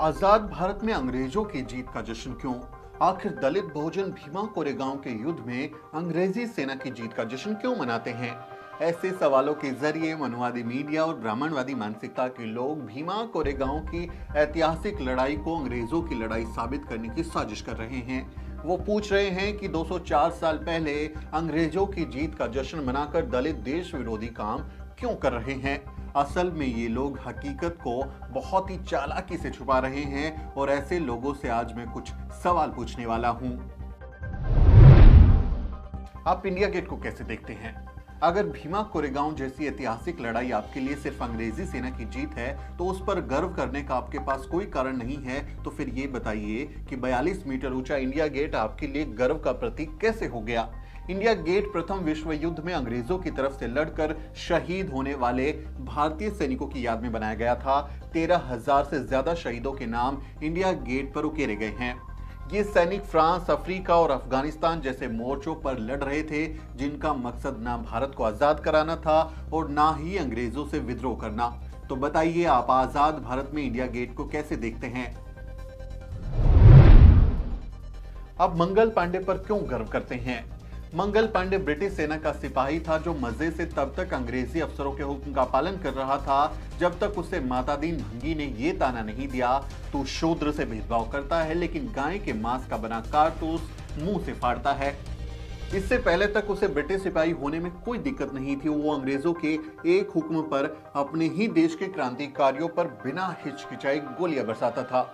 आजाद भारत में अंग्रेजों की जीत का जश्न क्यों? आखिर दलित बहुजन भीमा कोरेगांव के युद्ध में अंग्रेजी सेना की जीत का जश्न क्यों मनाते हैं? ऐसे सवालों के जरिए मनुवादी मीडिया और ब्राह्मणवादी मानसिकता के लोग भीमा कोरेगांव की ऐतिहासिक लड़ाई को अंग्रेजों की लड़ाई साबित करने की साजिश कर रहे हैं। वो पूछ रहे हैं कि 204 साल पहले अंग्रेजों की जीत का जश्न मनाकर दलित देश विरोधी काम क्यों कर रहे हैं। असल में ये लोग हकीकत को बहुत ही चालाकी से छुपा रहे हैं और ऐसे लोगों से आज मैं कुछ सवाल पूछने वाला हूं। आप इंडिया गेट को कैसे देखते हैं? अगर भीमा कोरेगांव जैसी ऐतिहासिक लड़ाई आपके लिए सिर्फ अंग्रेजी सेना की जीत है तो उस पर गर्व करने का आपके पास कोई कारण नहीं है, तो फिर ये बताइए कि 42 मीटर ऊंचा इंडिया गेट आपके लिए गर्व का प्रतीक कैसे हो गया? इंडिया गेट प्रथम विश्व युद्ध में अंग्रेजों की तरफ से लड़कर शहीद होने वाले भारतीय सैनिकों की याद में बनाया गया था। 13,000 से ज्यादा शहीदों के नाम इंडिया गेट पर उकेरे गए हैं। ये सैनिक फ्रांस, अफ्रीका और अफगानिस्तान जैसे मोर्चों पर लड़ रहे थे, जिनका मकसद ना भारत को आजाद कराना था और ना ही अंग्रेजों से विद्रोह करना। तो बताइए, आप आजाद भारत में इंडिया गेट को कैसे देखते हैं? आप मंगल पांडे पर क्यों गर्व करते हैं? मंगल पांडे ब्रिटिश सेना का सिपाही था जो मजे से तब तक अंग्रेजी अफसरों के हुक्म का पालन कर रहा था जब तक उसे माता दीन भंगी ने यह ताना नहीं दिया, तू शूद्र से भेदभाव करता है लेकिन गाय के मांस का बना कारतूस मुंह से फाड़ता है। इससे पहले तक उसे ब्रिटिश सिपाही होने में कोई दिक्कत नहीं थी। वो अंग्रेजों के एक हुक्म पर अपने ही देश के क्रांतिकारियों पर बिना हिचकिचाए गोलियां बरसाता था।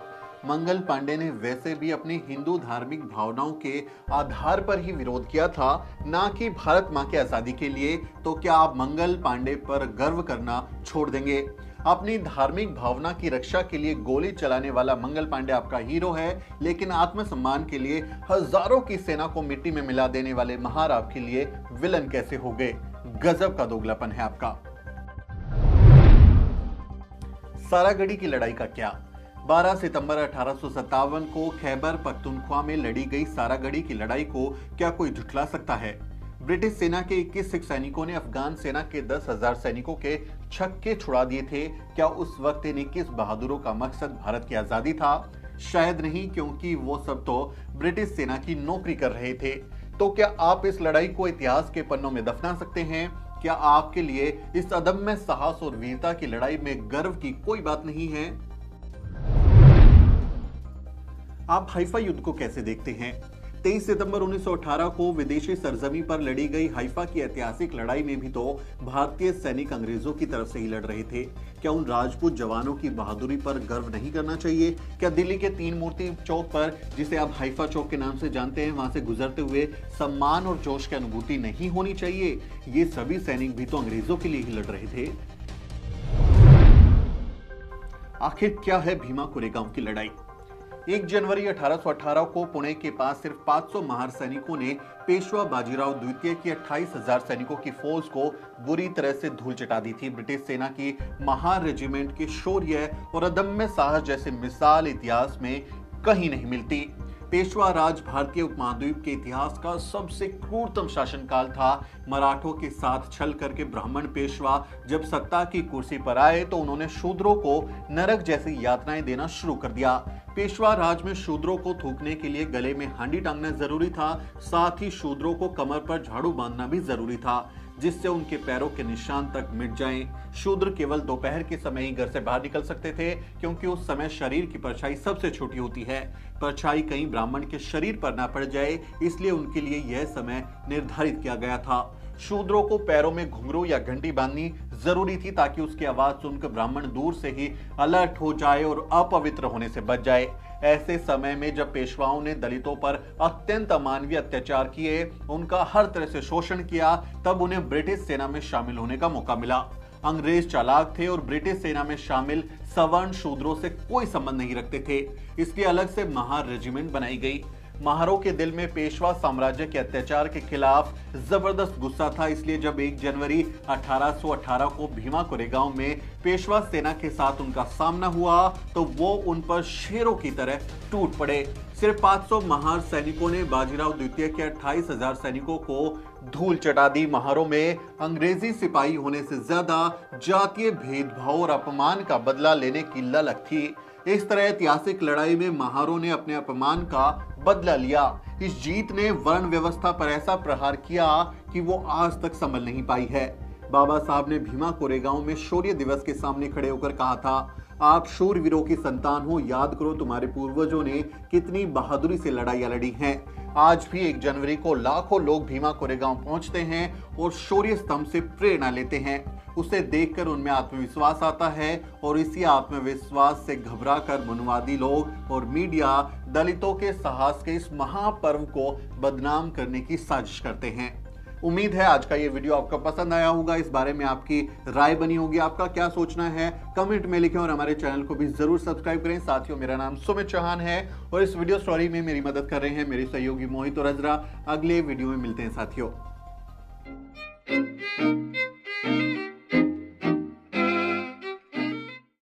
मंगल पांडे ने वैसे भी अपनी हिंदू धार्मिक भावनाओं के आधार पर ही विरोध किया था, ना कि भारत मां की आजादी के लिए। तो क्या आप मंगल पांडे पर गर्व करना छोड़ देंगे? अपनी धार्मिक भावना की रक्षा के लिए गोली चलाने वाला मंगल पांडे आपका हीरो है, लेकिन आत्मसम्मान के लिए हजारों की सेना को मिट्टी में मिला देने वाले महार आपके लिए विलन कैसे हो गए? गजब का दोगलापन है आपका। सारागढ़ी की लड़ाई का क्या? 12 सितंबर 1857 को खैबर पख्तूनख्वा में लड़ी गई सारागढ़ी की लड़ाई को क्या कोई झुठला सकता है? ब्रिटिश सेना के 21 सिख सैनिकों ने अफगान सेना के 10,000 सैनिकों के छक्के छुड़ा दिए थे। क्या उस वक्त इन 21 बहादुरों का मकसद भारत की आजादी था? शायद नहीं, क्योंकि वो सब तो ब्रिटिश सेना की नौकरी कर रहे थे। तो क्या आप इस लड़ाई को इतिहास के पन्नों में दफना सकते हैं? क्या आपके लिए इस अदम्य साहस और वीरता की लड़ाई में गर्व की कोई बात नहीं है? आप हाइफा युद्ध को कैसे देखते हैं? 23 सितंबर 1918 को विदेशी सरजमी पर लड़ी गई हाइफा की ऐतिहासिक लड़ाई में भी तो भारतीय सैनिक अंग्रेजों की तरफ से ही लड़ रहे थे। क्या उन राजपूत जवानों की बहादुरी पर गर्व नहीं करना चाहिए? क्या दिल्ली के तीन मूर्ति चौक पर, जिसे आप हाइफा चौक के नाम से जानते हैं, वहां से गुजरते हुए सम्मान और जोश की अनुभूति नहीं होनी चाहिए? ये सभी सैनिक भी तो अंग्रेजों के लिए ही लड़ रहे थे। आखिर क्या है भीमा कोरेगांव की लड़ाई? 1 जनवरी 1818 को पुणे के पास सिर्फ 500 महार सैनिकों ने पेशवा बाजीराव द्वितीय की 28,000 सैनिकों की फौज को बुरी तरह से धूल चटा दी थी। ब्रिटिश सेना की महार रेजिमेंट के शौर्य और अदम्य साहस जैसे मिसाल इतिहास में कहीं नहीं मिलती। पेशवा राज भारतीय उपमहाद्वीप के इतिहास का सबसे क्रूरतम शासनकाल था। मराठों के साथ छल करके ब्राह्मण पेशवा जब सत्ता की कुर्सी पर आए तो उन्होंने शूद्रों को नरक जैसी यातनाएं देना शुरू कर दिया। पेशवा राज में शूद्रों को थूकने के लिए गले में हांडी टांगना जरूरी था, साथ ही शूद्रों को कमर पर झाड़ू बांधना भी जरूरी था, जिससे उनके पैरों के निशान तक मिट जाएं। शूद्र केवल दोपहर के समय ही घर से बाहर निकल सकते थे, क्योंकि उस समय शरीर की परछाई सबसे छोटी होती है। परछाई कहीं ब्राह्मण के शरीर पर ना पड़ जाए, इसलिए उनके लिए यह समय निर्धारित किया गया था। शूद्रों को पैरों में घुंघरू या घंटी बांधनी जरूरी थी, ताकि उसकी आवाज सुनकर ब्राह्मण दूर से ही अलर्ट हो जाए और अपवित्र होने से बच जाए। ऐसे समय में जब पेशवाओं ने दलितों पर अत्यंत अमानवीय अत्याचार किए, उनका हर तरह से शोषण किया, तब उन्हें ब्रिटिश सेना में शामिल होने का मौका मिला। अंग्रेज चालाक थे और ब्रिटिश सेना में शामिल सवर्ण शूद्रों से कोई संबंध नहीं रखते थे, इसलिए अलग से महार रेजिमेंट बनाई गई। महारों के दिल में पेशवा साम्राज्य के अत्याचार के खिलाफ जबरदस्त गुस्सा था, इसलिए जब 1 जनवरी 1818 को भीमा कोरेगांव में पेशवा सेना के साथ उनका सामना हुआ तो वो उन पर शेरों की तरह टूट पड़े। सिर्फ 500 महार सैनिकों ने बाजीराव द्वितीय के 28,000 सैनिकों को धूल चटा दी। महारों में अंग्रेजी सिपाही होने से ज्यादा जातीय भेदभाव और अपमान का बदला लेने की ललक थी। इस तरह ऐतिहासिक लड़ाई में महारों ने अपने अपमान का बदला लिया। इस जीत ने वर्ण व्यवस्था पर ऐसा प्रहार किया कि वो आज तक संभल नहीं पाई है। बाबा साहब ने भीमा कोरेगांव में शौर्य दिवस के सामने खड़े होकर कहा था, आप शूरवीरों की संतान हो, याद करो तुम्हारे पूर्वजों ने कितनी बहादुरी से लड़ाइयां लड़ी हैं। आज भी 1 जनवरी को लाखों लोग भीमा कोरेगांव पहुंचते हैं और शौर्य स्तंभ से प्रेरणा लेते हैं। उसे देखकर उनमें आत्मविश्वास आता है और इसी आत्मविश्वास से घबराकर मनुवादी लोग और मीडिया दलितों के साहस के इस महापर्व को बदनाम करने की साजिश करते हैं। उम्मीद है आज का ये वीडियो आपको पसंद आया होगा। इस बारे में आपकी राय बनी होगी, आपका क्या सोचना है कमेंट में लिखें और हमारे चैनल को भी जरूर सब्सक्राइब करें। साथियों, मेरा नाम सुमित चौहान है और इस वीडियो स्टोरी में मेरी मदद कर रहे हैं मेरे सहयोगी मोहित और अजरा। अगले वीडियो में मिलते हैं साथियों।